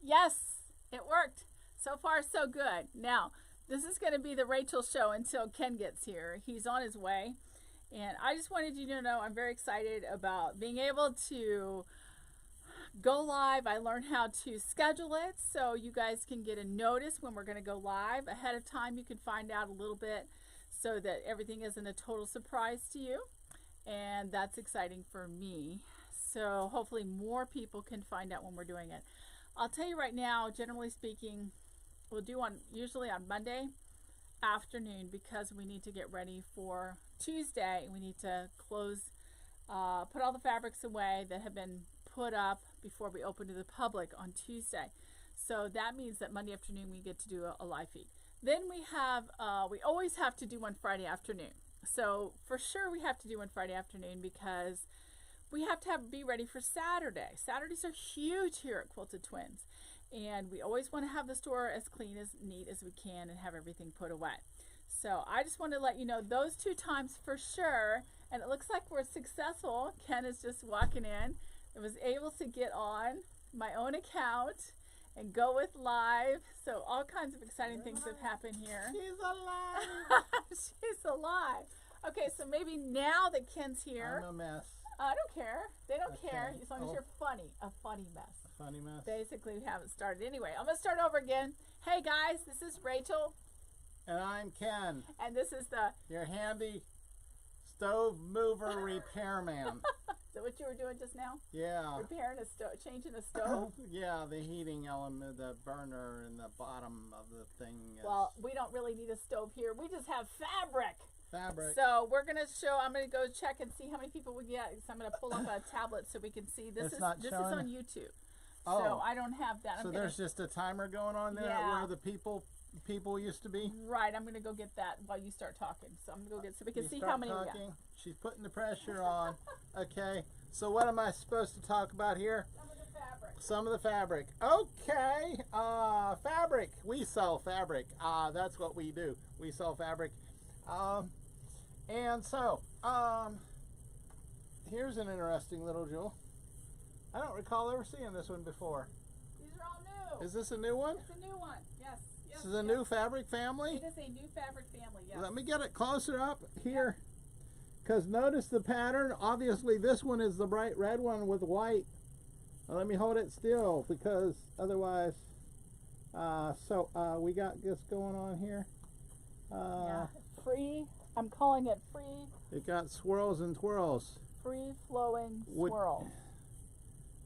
Yes, it worked. So far, so good. Now, this is going to be the Rachel show until Ken gets here. He's on his way. And I just wanted you to know I'm very excited about being able to go live. I learned how to schedule it so you guys can get a notice when we're going to go live. Ahead of time, you can find out a little bit so that everything isn't a total surprise to you. And that's exciting for me. So hopefully more people can find out when we're doing it. I'll tell you right now, generally speaking, we'll do usually on Monday afternoon because we need to get ready for Tuesday. We need to close, put all the fabrics away that have been put up before we open to the public on Tuesday. So that means that Monday afternoon we get to do a live feed. Then we have, we always have to do one Friday afternoon. So for sure we have to do one Friday afternoon because we have to be ready for Saturday. Saturdays are huge here at Quilted Twins. And we always want to have the store as clean, as neat as we can and have everything put away. So I just want to let you know those 2 times for sure. And it looks like we're successful. Ken is just walking in. I was able to get on my own account and go with live. So all kinds of exciting things have happened here. She's alive. She's alive. Okay, so maybe now that Ken's here. I'm a mess. I don't care. They don't Okay. care as long as you're funny. A funny mess. A funny mess. Basically, we haven't started. Anyway, I'm going to start over again. Hey, guys, this is Rachel. And I'm Ken, And this is the... your handy stove mover repairman. Is that what you were doing just now? Yeah. Repairing a stove, changing a stove? Yeah, the heating element, the burner in the bottom of the thing. Well, we don't really need a stove here. We just have fabric. Fabric. So we're going to show, I'm going to go check and see how many people we get. So I'm going to pull up a tablet so we can see. This It's is not this is showing? on YouTube. Oh. So I don't have that. So I'm there's just a timer going on there Yeah. where the people used to be? Right, I'm going to go get that while you start talking. So I'm going to go get, so we can You see start how many we talking. got. She's putting the pressure on. Okay. So what am I supposed to talk about here? Some of the fabric. Some of the fabric. Okay. Fabric. We sell fabric. That's what we do. We sell fabric. And so, here's an interesting little jewel. I don't recall ever seeing this one before. These are all new. Is this a new one? It's a new one. Yes. This is a new fabric family? It is a new fabric family, yes. Let me get it closer up here. Because notice the pattern. Obviously, this one is the bright red one with white. Now, let me hold it still because otherwise... we got this going on here. Yeah. Free. I'm calling it free. It got swirls and twirls. Free flowing swirl.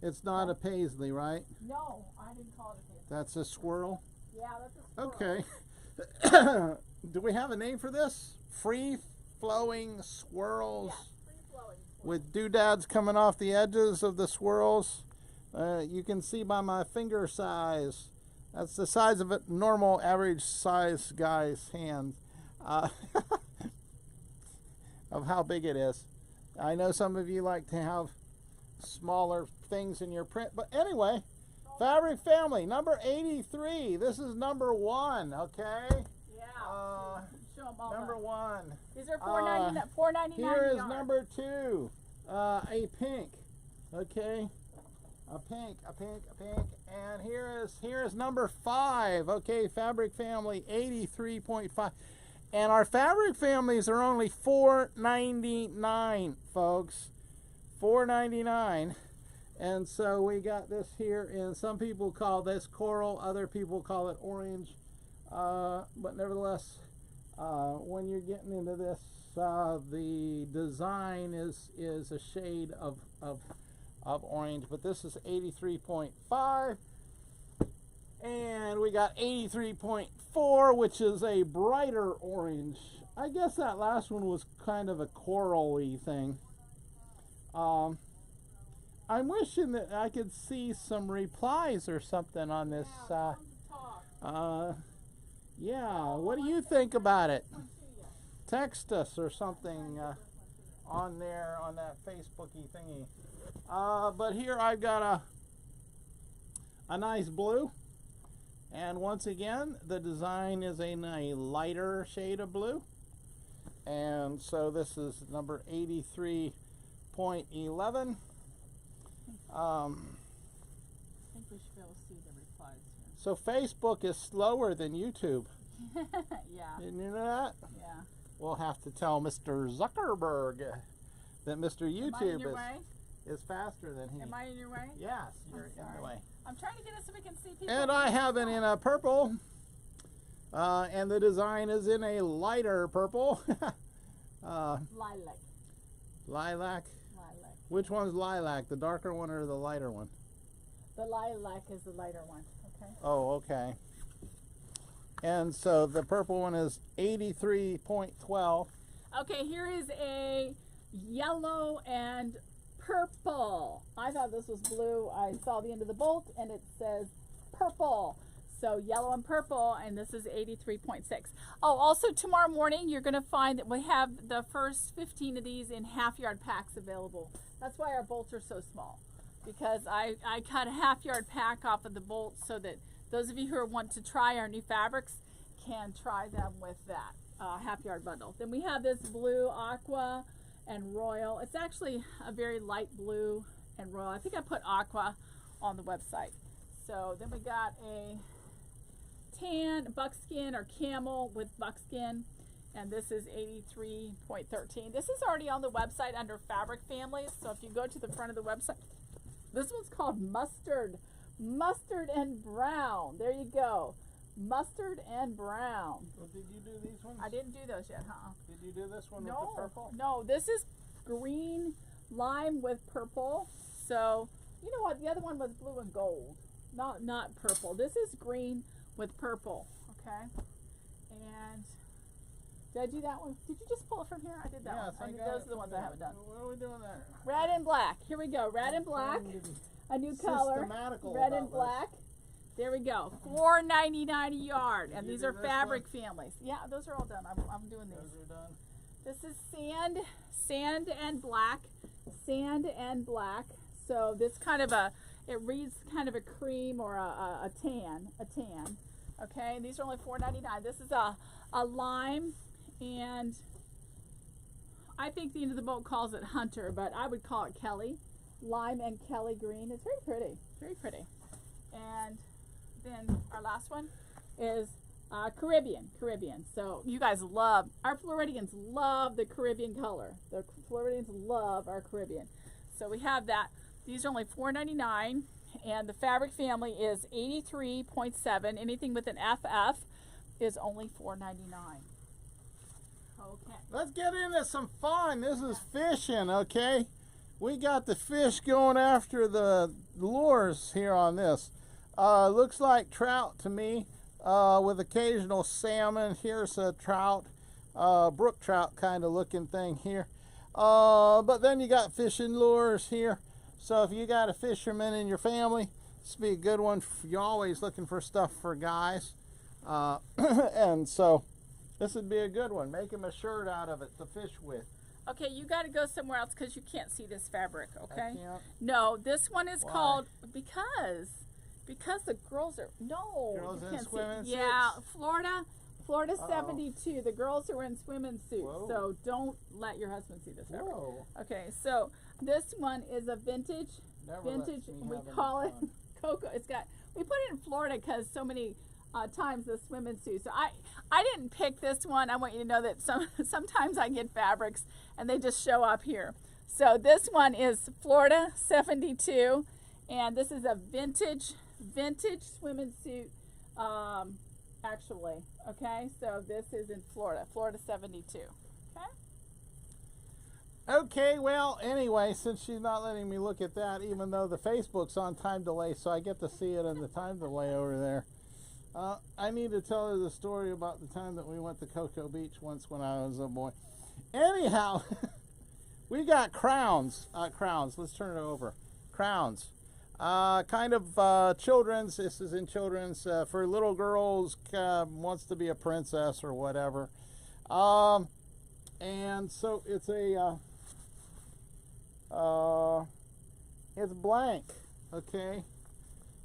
It's not a paisley, right? No, I didn't call it a paisley. That's a swirl? Yeah, that's a swirl. Okay. Do we have a name for this? Free flowing swirls? Yeah, free flowing swirl. With doodads coming off the edges of the swirls. You can see by my finger size. That's the size of a normal average size guy's hand. Of how big it is. I know some of you like to have smaller things in your print, but anyway, fabric family number 83. This is number 1, okay? Yeah. Show them all Number up. 1. These are $4.99. Here is number 2, a pink, okay? A pink, and here is number 5, okay? Fabric family 83.5. And our fabric families are only $4.99, folks. $4.99. And so we got this here, and some people call this coral, other people call it orange. But nevertheless, when you're getting into this, the design is a shade of orange. But this is 83.5. And we got 83.4, which is a brighter orange. I guess that last one was kind of a coral-y thing. I'm wishing that I could see some replies or something on this. Yeah, what do you think about it? Text us or something on there, on that Facebooky thingy. But here I've got a nice blue. And once again, the design is in a lighter shade of blue. And so this is number 83.11. I think we should be able to see the replies So Facebook is slower than YouTube. Yeah. Didn't you know that? Yeah. We'll have to tell Mr. Zuckerberg that Mr. Am I in your YouTube way? is faster than he. Am I in your way? Yes, you're in sorry. the way. I'm trying to get it so we can see people. And I have it in a purple. And the design is in a lighter purple. Lilac. Lilac. Lilac. Which one's lilac? The darker one or the lighter one? The lilac is the lighter one. Okay. Oh, okay. And so the purple one is 83.12. Okay, here is a yellow and purple. I thought this was blue. I saw the end of the bolt and it says purple. So yellow and purple, and this is 83.6. Oh, also tomorrow morning you're going to find that we have the first 15 of these in half-yard packs available. That's why our bolts are so small, because I cut a half-yard pack off of the bolts so that those of you who want to try our new fabrics can try them with that half-yard bundle. Then we have this blue, aqua, and royal. It's actually a very light blue and royal. I think I put aqua on the website. So then we got a tan buckskin or camel with buckskin, and this is 83.13. This is already on the website under fabric families. So if you go to the front of the website, this one's called mustard and brown. There you go, mustard and brown. Well, did you do these ones? I didn't do those yet, huh? Did you do this one No, with the purple? no, this is green lime with purple. So you know what, the other one was blue and gold, not purple. This is green with purple. Okay. And did I do that one? Did you just pull it from here? I did that Yes, one. I got Those it are the ones I haven't done. What are we doing there? Red and black. Here we go. Red and black. A new color. Systematical Red about and this. black. There we go. $4.99 a yard. Did And you these do are this fabric one? families. Yeah, those are all done. I'm doing these. Those are done. This is sand and black. Sand and black. So this kind of it reads kind of a cream or a tan. Okay, and these are only $4.99. This is a lime, and I think the end of the boat calls it Hunter, but I would call it Kelly. Lime and Kelly green. It's very pretty. Very pretty. And then our last one is Caribbean. So you guys love, our Floridians love the Caribbean color. The Floridians love our Caribbean. So we have that. These are only $4.99, and the fabric family is 83.7. Anything with an FF is only $4.99. Okay. Let's get into some fun. This is fishing, okay? We got the fish going after the lures here on this. Looks like trout to me, with occasional salmon. Here's a trout, brook trout kind of looking thing here. But then you got fishing lures here. So if you got a fisherman in your family, this would be a good one. You're always looking for stuff for guys. And so this would be a good one. Make him a shirt out of it to fish with. Okay, you got to go somewhere else because you can't see this fabric, okay? I can't? No, this one is Why? called, because the girls are, no. Girls you in can't swimming see. Yeah, suits? Florida 72. The girls are in swimming suits, Whoa. so don't let your husband see this fabric. Whoa. Okay, so this one is a vintage, Never lets me we have any call it fun. Cocoa. We put it in Florida because so many times the swimming suits. So I didn't pick this one. I want you to know that sometimes I get fabrics and they just show up here. So this one is Florida 72, and this is a vintage swimming suit, actually. Okay, so this is in Florida 72. Okay. Okay, well, anyway, since she's not letting me look at that, even though the Facebook's on time delay, so I get to see it in the time delay over there. I need to tell her the story about the time that we went to Cocoa Beach once when I was a boy. Anyhow, we got crowns. Let's turn it over. Crowns. Kind of children's. This is in children's for little girls. Wants to be a princess or whatever. And so it's it's blank. Okay.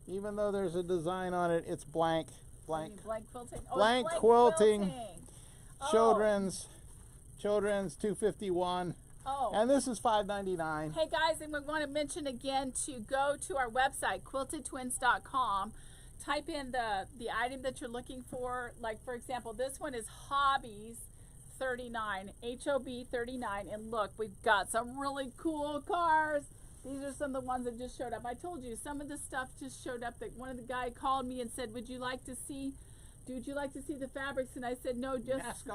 Even though there's a design on it, it's blank. Blank quilting. Oh, Blank it's quilting. Oh. Children's 251. Oh. And this is $5.99. Hey guys, and we want to mention again to go to our website, quiltedtwins.com, type in the item that you're looking for. Like, for example, this one is Hobbies 39, HOB 39, and look, we've got some really cool cars. These are some of the ones that just showed up. I told you some of the stuff just showed up. That one of the guy called me and said, would you like to see the fabrics? And I said, no, just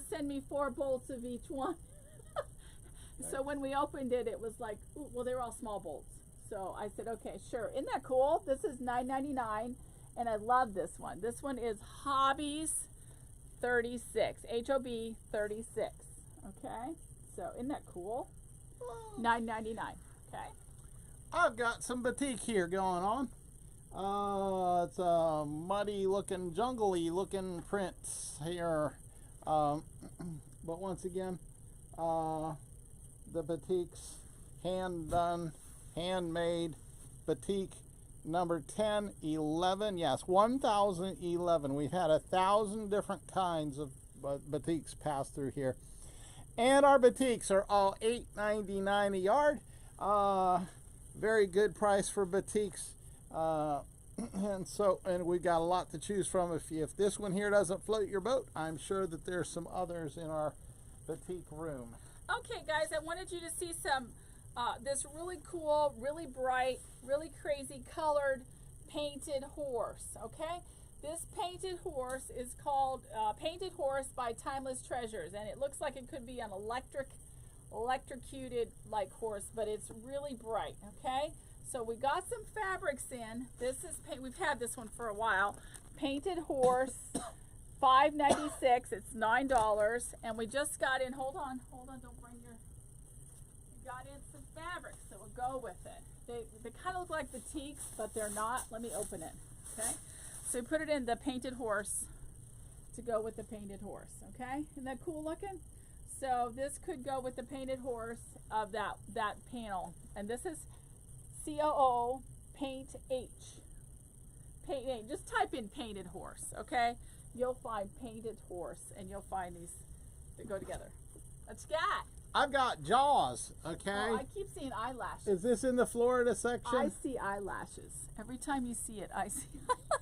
send me 4 bolts of each one. So when we opened it, it was like, ooh, well, they were all small bolts. So I said, okay, sure. Isn't that cool? This is $9.99, and I love this one. This one is Hobbies 36, HOB 36. Okay, so isn't that cool? $9.99. Okay. I've got some batik here going on. It's a muddy looking, jungly looking prints here. But once again, the batiks, hand done, handmade batik number 1011. Yes, 1011. We've had 1,000 different kinds of batiks pass through here. And our batiks are all $8.99 a yard. Very good price for batiks. And we got a lot to choose from. If this one here doesn't float your boat, I'm sure that there's some others in our batik room. Okay, guys, I wanted you to see some this really cool, really bright, really crazy colored painted horse. Okay, this painted horse is called Painted Horse by Timeless Treasures, and it looks like it could be an electrocuted like horse, but it's really bright. Okay, so we got some fabrics in. This is we've had this one for a while. Painted Horse, $5.96. It's $9, and we just got in. Hold on, don't bring your. We got in some fabrics that will go with it. They kind of look like batiks, but they're not. Let me open it. Okay, so we put it in the Painted Horse to go with the Painted Horse. Okay, isn't that cool looking? So this could go with the Painted Horse of that panel, and this is COO Paint H. Paint H. Just type in Painted Horse. Okay, you'll find Painted Horse, and you'll find these that go together. What you got? I've got Jaws. Okay. Oh, I keep seeing eyelashes. Is this in the Florida section? I see eyelashes. Every time you see it, I see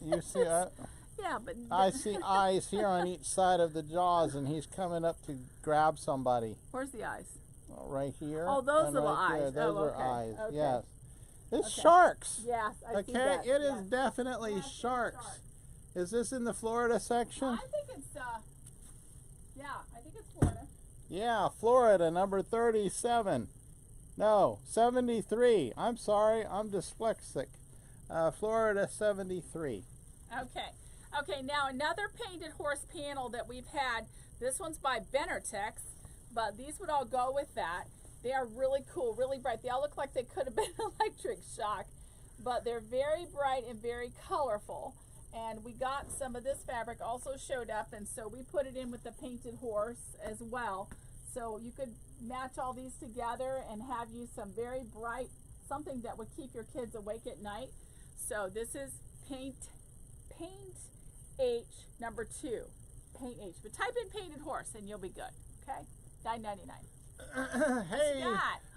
eyelashes. You see that? Yeah, but I see eyes here on each side of the Jaws, and he's coming up to grab somebody. Where's the eyes? Right here. Oh, those and little right there. eyes. Those are okay. eyes. Okay. Yes. It's Okay. sharks. Yes, I see Okay, that. it yes. is definitely Yes, it's sharks. shark. Is this in the Florida section? I think it's yeah, I think it's Florida. Yeah, Florida, number 37. No, 73. I'm sorry, I'm dyslexic. Florida 73. Okay, now another Painted Horse panel that we've had. This one's by Benertex, but these would all go with that. They are really cool, really bright. They all look like they could have been electric shock, but they're very bright and very colorful. And we got some of this fabric also showed up, and so we put it in with the Painted Horse as well. So you could match all these together and have you some very bright, something that would keep your kids awake at night. So this is Paint H number 2. Paint H. But type in Painted Horse and you'll be good. Okay? $9.99. Hey,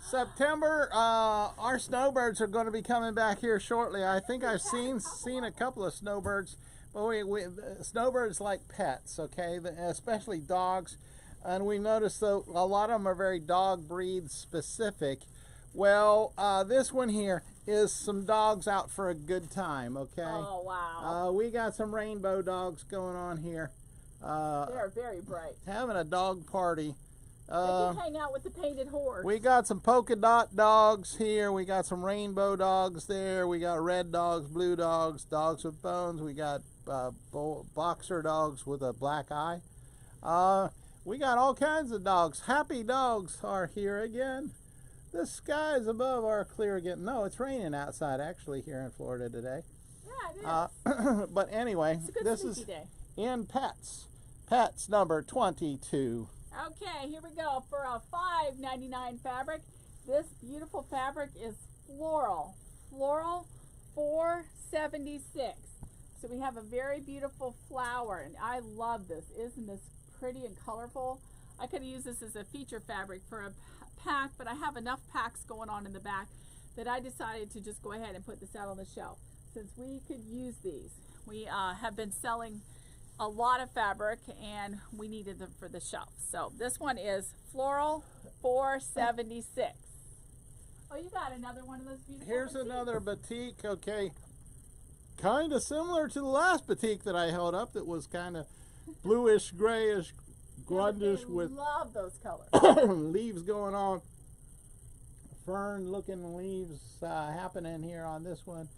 September, our snowbirds are going to be coming back here shortly. I think I've seen a couple of snowbirds, but snowbirds like pets, okay, especially dogs, and we noticed that a lot of them are very dog breed specific. Well, this one here is some dogs out for a good time, okay? Oh, wow. We got some rainbow dogs going on here. They're very bright. Having a dog party. They can hang out with the Painted Horse. We got some polka dot dogs here. We got some rainbow dogs there. We got red dogs, blue dogs, dogs with bones. We got boxer dogs with a black eye. We got all kinds of dogs. Happy dogs are here again. The skies above are clear again. No, it's raining outside actually here in Florida today. Yeah, it is. But anyway, It's a good this sleepy is day. in Pets. Pets number 22. Okay, here we go for a $5.99 fabric. This beautiful fabric is floral. Floral $4.76. So we have a very beautiful flower, and I love this. Isn't this pretty and colorful? I could use this as a feature fabric for a pack, but I have enough packs going on in the back that I decided to just go ahead and put this out on the shelf. since we could use these. We have been selling a lot of fabric and we needed them for the shelf. So this one is Floral 476. Oh, you got another one of those beautiful Here's batiks. another batik, okay. Kind of similar to the last batik that I held up that was kind of bluish, grayish, grundish with love those colors. leaves going on. Fern looking leaves happening here on this one.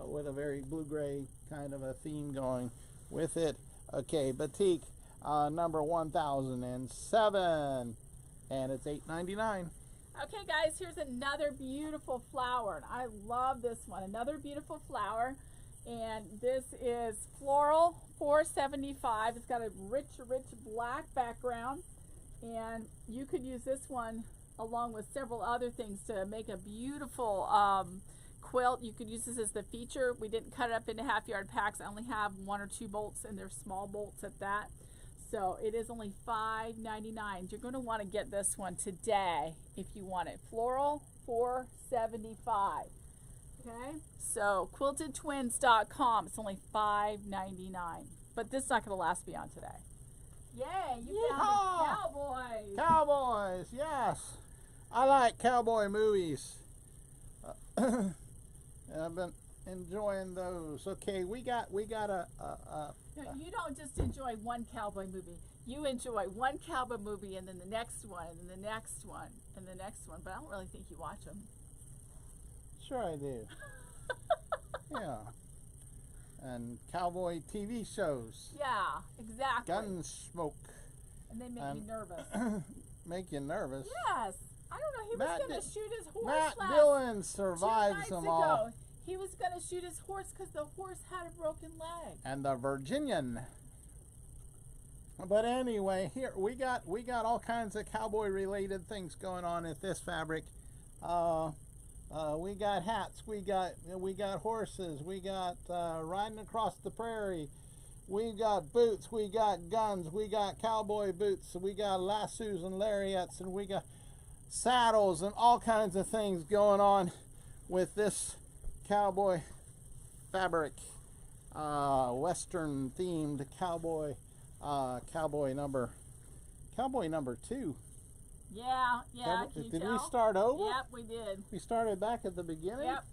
With a very blue-gray kind of a theme going with it. Okay, batik number 1007, and it's $8.99. Okay, guys, here's another beautiful flower, and I love this one. Another beautiful flower, and this is Floral 475. It's got a rich black background, and you could use this one along with several other things to make a beautiful quilt. You could use this as the feature. We didn't cut it up into half-yard packs. I only have 1 or 2 bolts, and they're small bolts at that. So it is only $5.99. You're going to want to get this one today if you want it. Floral 475. Okay, so quiltedtwins.com. It's only $5.99. But this is not going to last beyond today. Yay! You found the cowboys. Cowboys, yes. I like cowboy movies. I've been enjoying those. Okay, we got a No, you don't just enjoy one cowboy movie. You enjoy one cowboy movie and then the next one and then the next one and the next one. But I don't really think you watch them. Sure I do. Yeah. And cowboy TV shows. Yeah, exactly. Gunsmoke. And they make you nervous. Make you nervous. Yes. I don't know. He was going to shoot his horse Matt last Dillon 2 survives nights them ago. all. He was going to shoot his horse because the horse had a broken leg. And the Virginian. But anyway, here we got all kinds of cowboy related things going on at this fabric. We got hats, we got horses, we got riding across the prairie, we got boots, we got guns, we got cowboy boots, we got lassos and lariats, and we got saddles and all kinds of things going on with this cowboy fabric. Western themed cowboy number 2. Yeah. Did we start over? Yep, we did. We started back at the beginning? Yep.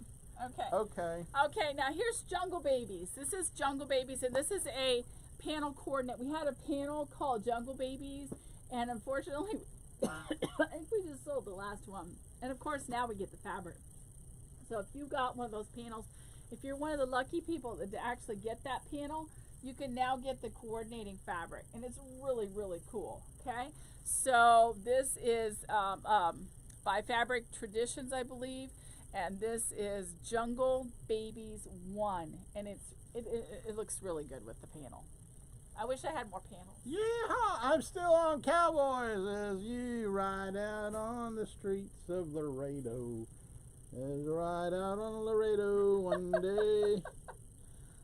Okay. Okay, now here's Jungle Babies. This is Jungle Babies, and this is a panel coordinate. We had a panel called Jungle Babies, and unfortunately, I think we just sold the last one. And of course, now we get the fabric. So if you got one of those panels, if you're one of the lucky people that actually get that panel, you can now get the coordinating fabric, and it's really cool. Okay, so this is by Fabric Traditions, I believe, and this is Jungle Babies 1, and it looks really good with the panel. I wish I had more panels. Yeah, I'm still on Cowboys as you ride out on the streets of Laredo. As you ride out on Laredo one day,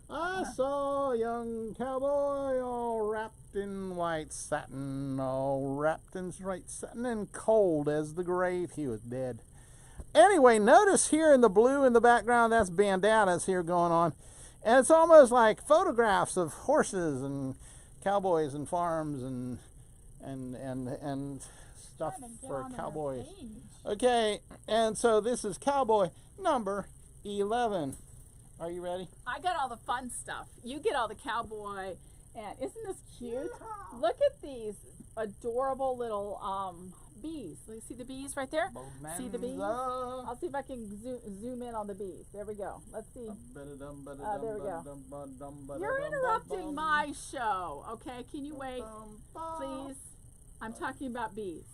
I saw a young cowboy all wrapped in white satin, all wrapped in white satin and cold as the grave. He was dead. Anyway, notice here in the blue in the background, that's bandanas here going on. And it's almost like photographs of horses and cowboys and farms and stuff for cowboys. Okay, and so this is cowboy number 11. Are you ready? I got all the fun stuff. You get all the cowboy, and isn't this cute? Yeah. Look at these adorable little bees. See the bees right there? See the bees? I'll see if I can zoom in on the bees. There we go. Let's see. There we go. You're interrupting my show. Okay, can you wait, please? I'm talking about bees.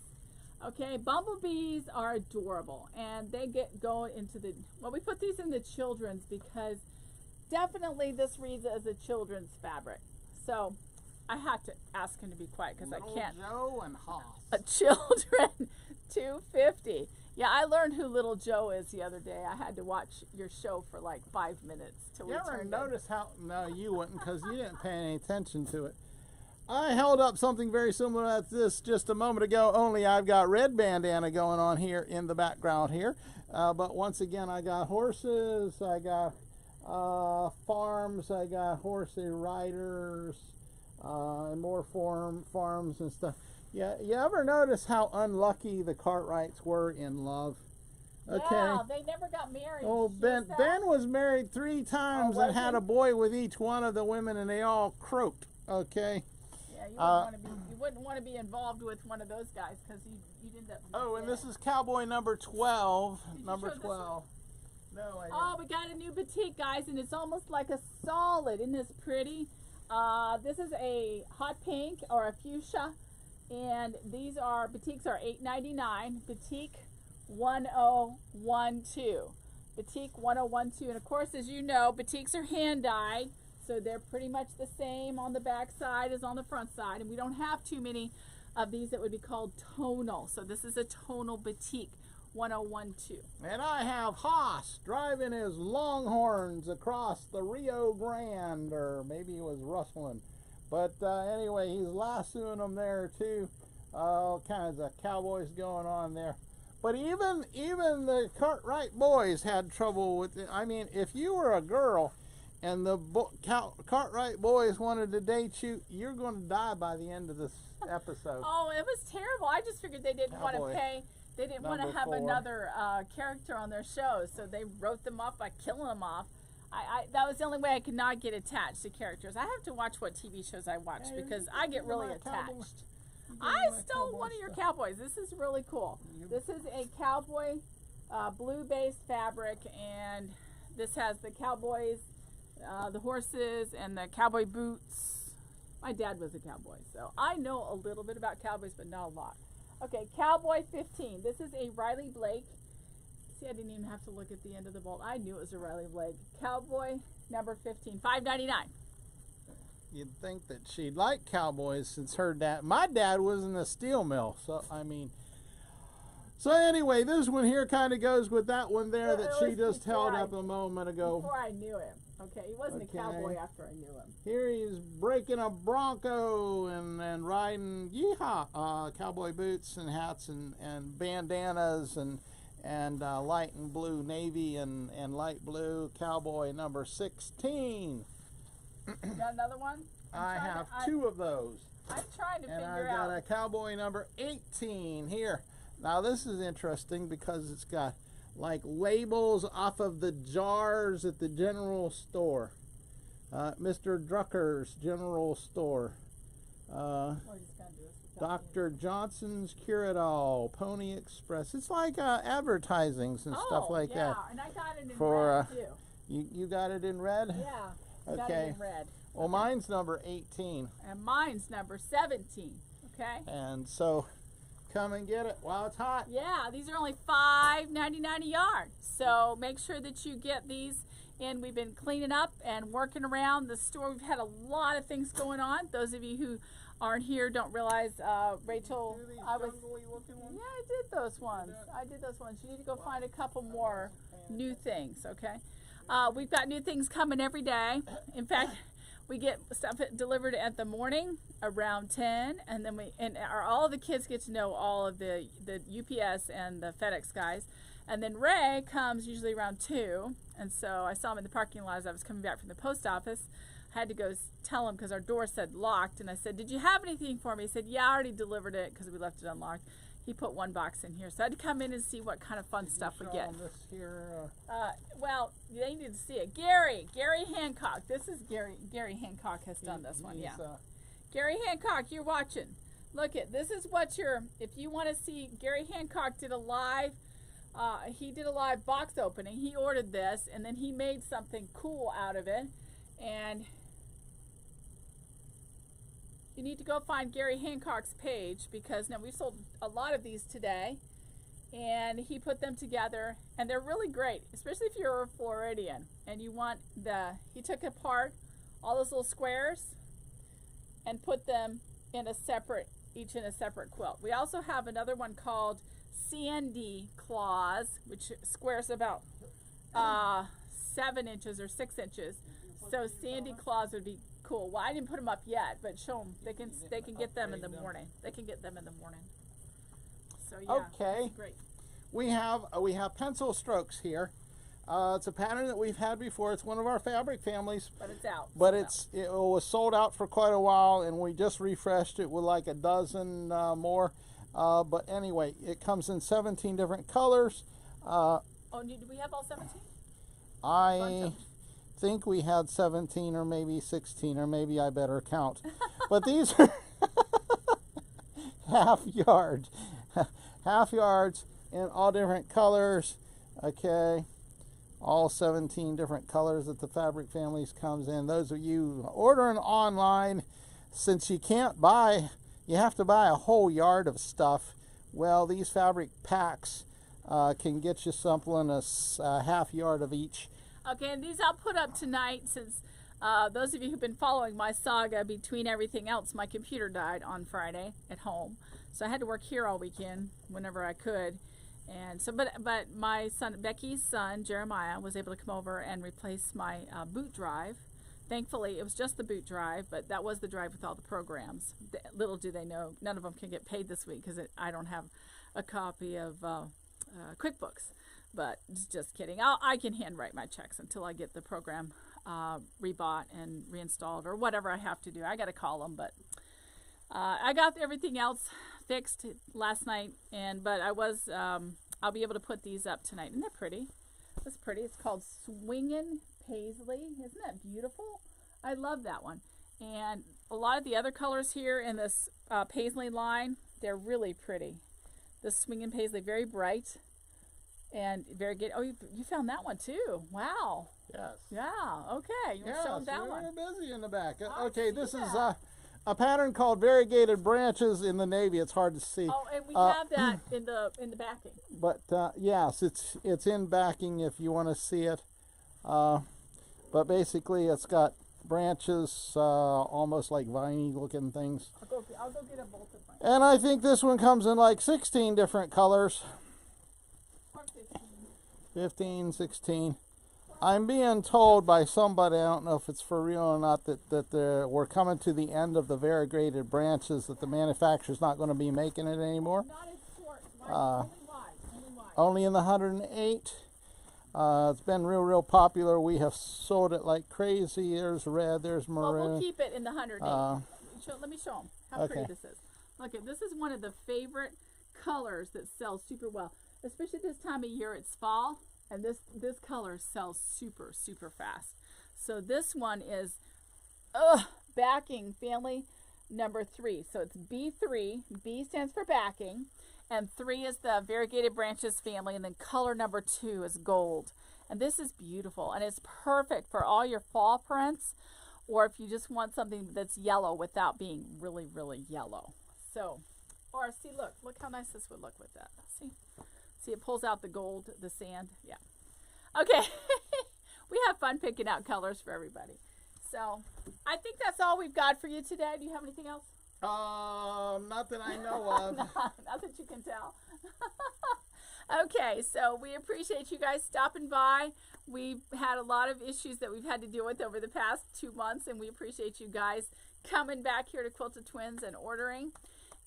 Okay, bumblebees are adorable, and they go into the, well, we put these in the children's because definitely this reads as a children's fabric. So I had to ask him to be quiet because I can't. Joe and Hoss. Children 250. Yeah, I learned who Little Joe is the other day. I had to watch your show for like 5 minutes till we You ever turned notice how? No, you wouldn't because you didn't pay any attention to it. I held up something very similar to this just a moment ago, only I've got red bandana going on here in the background here. But once again, I got horses, I got farms, I got horse riders, and more farms and stuff. Yeah, you ever notice how unlucky the Cartwrights were in love? Okay. Yeah, they never got married. Oh, Ben was married 3 times and had a boy with each one of the women, and they all croaked. Okay. Yeah, you wouldn't want to be involved with one of those guys because you'd end up. Oh, and this is cowboy number 12. Number 12. No, I didn't. Oh, we got a new batik, guys, and it's almost like a solid. Isn't this pretty? This is a hot pink or a fuchsia, and these batiks are $8.99. Batik 1012. Batik 1012, and of course, as you know, batiks are hand dyed. So they're pretty much the same on the back side as on the front side. And we don't have too many of these that would be called tonal. So this is a tonal batik 1012. And I have Haas driving his Longhorns across the Rio Grande, or maybe he was rustling. But anyway, he's lassoing them there too. All kinds of cowboys going on there. But even the Cartwright boys had trouble with it. I mean, if you were a girl and the Cartwright boys wanted to date you, you're going to die by the end of this episode. Oh, it was terrible. I just figured they didn't want to pay. They didn't want to have 4. another character on their show, so they wrote them off by killing them off. That was the only way I could not get attached to characters. I have to watch what TV shows I watch because I get really attached. I stole one of your cowboys. This is really cool. This is a cowboy blue-based fabric, and this has the cowboys, the horses, and the cowboy boots. My dad was a cowboy, so I know a little bit about cowboys, but not a lot. Okay, Cowboy 15. This is a Riley Blake. See, I didn't even have to look at the end of the bolt. I knew it was a Riley Blake. Cowboy number 15, $5.99. You'd think that she'd like cowboys since her dad. My dad was in a steel mill, so I mean. So anyway, this one here kind of goes with that one there that she just held up a moment ago. Before I knew him. Okay, he wasn't a cowboy after I knew him. Here he's breaking a bronco and riding cowboy boots and hats and bandanas and light and blue navy and light blue cowboy number 16. Got another one? I have 2 of those. I'm trying to figure out. And I got a cowboy number 18 here. Now this is interesting because it's got like labels off of the jars at the general store. Mr. Drucker's general store. Dr. Johnson's Cure-It-All, Pony Express. It's like advertisings and stuff like that. Yeah, and I got it in red too. You got it in red? Yeah, I got it in red. Well, mine's number 18. And mine's number 17, okay? And so come and get it while it's hot. Yeah, these are only $5.99 a yard. So make sure that you get these in. We've been cleaning up and working around the store. We've had a lot of things going on. Those of you who aren't here don't realize Rachel, I did those ones. You need to go find a couple more new things, okay? We've got new things coming every day. In fact, we get stuff delivered at the morning around 10, and then all the kids get to know all of the UPS and the FedEx guys. And then Ray comes usually around 2, and so I saw him in the parking lot as I was coming back from the post office. I had to go tell him because our door said locked, and I said, "Did you have anything for me?" He said, "Yeah, I already delivered it," because we left it unlocked. He put 1 box in here, so I had to come in and see what kind of fun stuff we get. This here, well, they need to see it. Gary Hancock. This is Gary Hancock has done this one. Yeah. Gary Hancock, you're watching. Look at this is what if you want to see. Gary Hancock did a live. He did a live box opening. He ordered this, and then he made something cool out of it, and. You need to go find Gary Hancock's page because now we've sold a lot of these today, and he put them together, and they're really great, especially if you're a Floridian and you want he took apart all those little squares and put them in each in a separate quilt. We also have another one called Sandy Claus, which squares about 7 inches or 6 inches. So Sandy Claus would be cool. Well, I didn't put them up yet, but show them. They can get them in the morning. They can get them in the morning. So yeah. Okay. Great. We have pencil strokes here. It's a pattern that we've had before. It's one of our fabric families. But it's out. But it was sold out for quite a while, and we just refreshed it with like a dozen more. But anyway, it comes in 17 different colors. Oh, do we have all 17? I think we had 17 or maybe 16, or maybe I better count. But these are half yards in all different colors. Okay. All 17 different colors that the fabric families comes in. Those of you ordering online, since you have to buy a whole yard of stuff. Well, these fabric packs can get you something a half yard of each. Okay, and these I'll put up tonight since those of you who've been following my saga between everything else, my computer died on Friday at home. So I had to work here all weekend whenever I could. And so, but my son, Becky's son, Jeremiah, was able to come over and replace my boot drive. Thankfully, it was just the boot drive, but that was the drive with all the programs. Little do they know, none of them can get paid this week because I don't have a copy of QuickBooks. But just kidding. I can handwrite my checks until I get the program rebought and reinstalled or whatever I have to do. I got to call them, but I got everything else fixed last night, but I'll be able to put these up tonight. Isn't that pretty? That's pretty. It's called Swingin' Paisley. Isn't that beautiful? I love that one. And a lot of the other colors here in this Paisley line, they're really pretty. The Swingin' Paisley, very bright and very good. Oh, you found that one too. Wow. Yes. Yeah. Okay. You were showing that one. We were busy in the back. Okay, this is a pattern called variegated branches in the navy. It's hard to see. Oh, and we have that in the backing. But yes, it's in backing if you want to see it. But basically, it's got branches, almost like viney looking things. I'll go get a bolt of mine. And I think this one comes in like 16 different colors. Or 15, 16. I'm being told by somebody, I don't know if it's for real or not, that we're coming to the end of the variegated branches, that the manufacturer's not going to be making it anymore. Not as short. Only wide. Only in the 108. It's been real popular. We have sold it like crazy. There's red, there's maroon. Well, we'll keep it in the 108. Let me show them how pretty this is. Look, this is one of the favorite colors that sells super well, especially this time of year. It's fall. And this color sells super fast. So this one is backing family number 3. So it's B3. B stands for backing. And 3 is the variegated branches family. And then color number 2 is gold. And this is beautiful. And it's perfect for all your fall prints. Or if you just want something that's yellow without being really yellow. So, or see, look how nice this would look with that. See, it pulls out the gold, the sand. Yeah. Okay. We have fun picking out colors for everybody. So, I think that's all we've got for you today. Do you have anything else? Not that I know of. Not that you can tell. Okay, so we appreciate you guys stopping by. We've had a lot of issues that we've had to deal with over the past 2 months, and we appreciate you guys coming back here to Quilted Twins and ordering.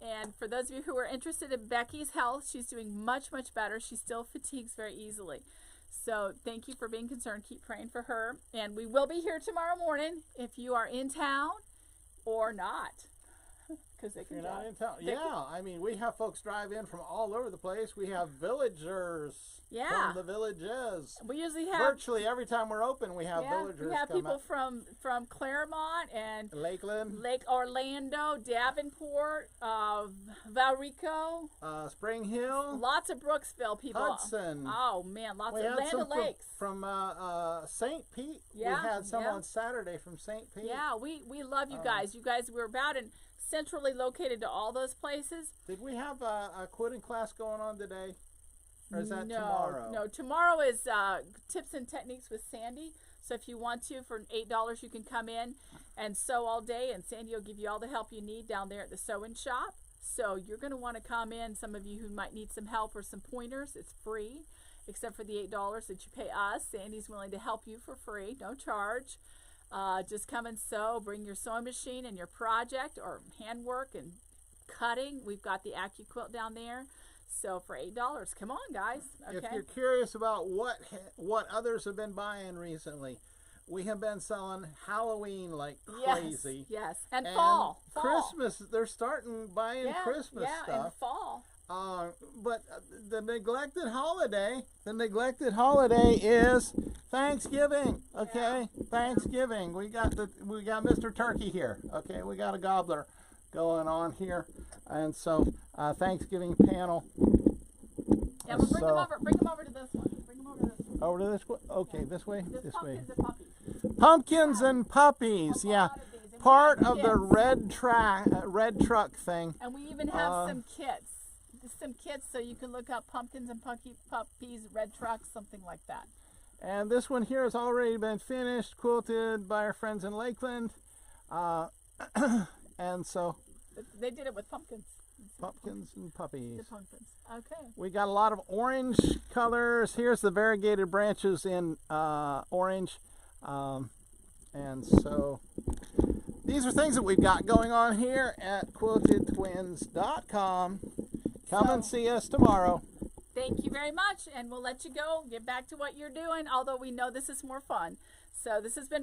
And for those of you who are interested in Becky's health, she's doing much better. She still fatigues very easily. So thank you for being concerned. Keep praying for her. And we will be here tomorrow morning if you are in town or not. Because they can You're not in town. Yeah, I mean, we have folks drive in from all over the place. We have villagers from the villages. We usually have virtually every time we're open. We have villagers. We have people from Claremont and Lakeland, Lake Orlando, Davenport, Valrico, Spring Hill, lots of Brooksville people. Hudson. Oh man, lots of Land O'Lakes. From St. Pete. Yeah, we had some on Saturday from St. Pete. Yeah, we love you guys. You guys, we're about centrally located to all those places. Did we have a quitting class going on today? Or is that tomorrow? No, tomorrow is tips and techniques with Sandy. So if you want to, for $8, you can come in and sew all day, and Sandy will give you all the help you need down there at the sewing shop. So you're going to want to come in. Some of you who might need some help or some pointers, it's free, except for the $8 that you pay us. Sandy's willing to help you for free, no charge. Just come and sew. Bring your sewing machine and your project or handwork and cutting. We've got the AccuQuilt down there. So for $8, come on, guys. Okay. If you're curious about what others have been buying recently, we have been selling Halloween like crazy. Yes, and fall. Christmas, they're starting buying Christmas stuff. Yeah, and fall. But the neglected holiday is Thanksgiving. Okay, Thanksgiving. We got Mr. Turkey here. Okay, we got a gobbler going on here, and so Thanksgiving panel. Yeah, we'll bring them over. Bring them over to this one. Bring them over to this one. Over to this way. Okay, this way. This way. Pumpkins and puppies. Pumpkins and puppies. Yeah, part of the red truck thing. And we even have some kits. Some kits so you can look up pumpkins and puppies, red trucks, something like that. And this one here has already been finished, quilted by our friends in Lakeland. And so they did it with pumpkins. Pumpkins and puppies. The pumpkins. Okay. We got a lot of orange colors. Here's the variegated branches in orange. And so these are things that we've got going on here at quiltedtwins.com. Come and see us tomorrow. Thank you very much, and we'll let you go. Get back to what you're doing, although we know this is more fun. So this has been